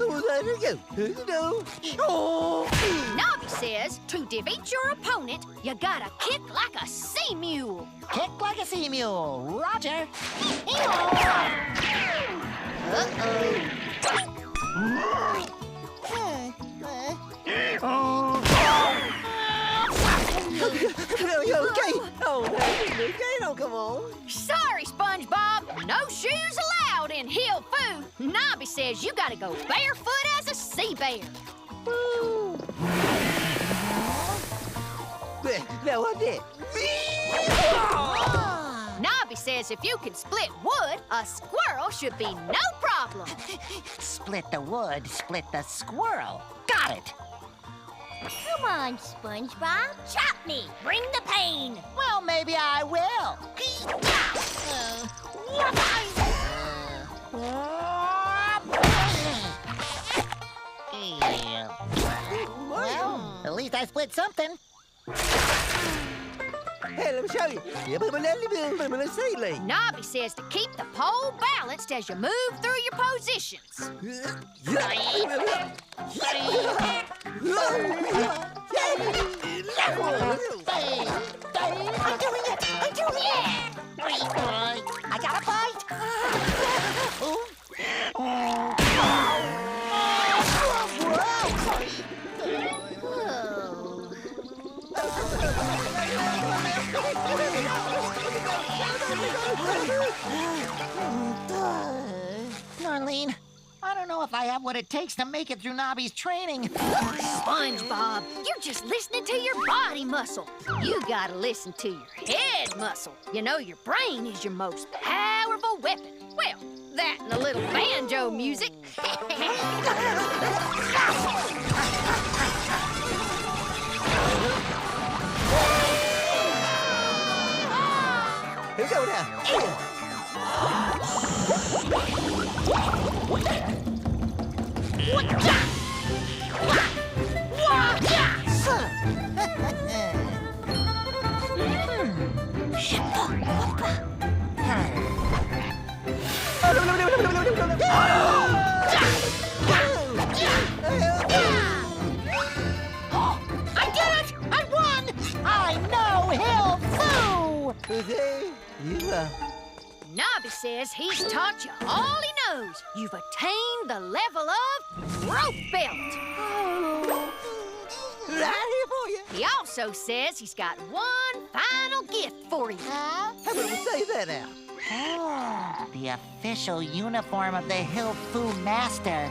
Oh, there we go. Oh. Nobby says to defeat your opponent, you gotta kick like a sea mule. Kick like a sea mule. Roger. Okay. Oh, okay. Oh, come on. Sorry, SpongeBob. No shoes allowed in hill food. Nobby says you gotta go barefoot as a sea bear. Woo. Now I'm it. Nobby says if you can split wood, a squirrel should be no problem. Split the wood, split the squirrel. Got it. Come on, SpongeBob. Chop me. Bring the pain. Well, maybe I will. Well, at least I split something. Hey, let me show you. Nobby says to keep the pole balanced as you move through your positions. I'm doing it! I got a bite! Norleen, I don't know if I have what it takes to make it through Nobby's training. SpongeBob, you're just listening to your body muscle. You gotta listen to your head muscle. You know your brain is your most powerful weapon. Well, that and a little banjo music. Here we go now. I did it! I won! I know Hill Foo! Okay. Nobby says he's taught you all he knows. You've attained the level of rope belt. Right here for you. He also says he's got one final gift for you. How about we say that now? Oh, the official uniform of the Hill Foo Master.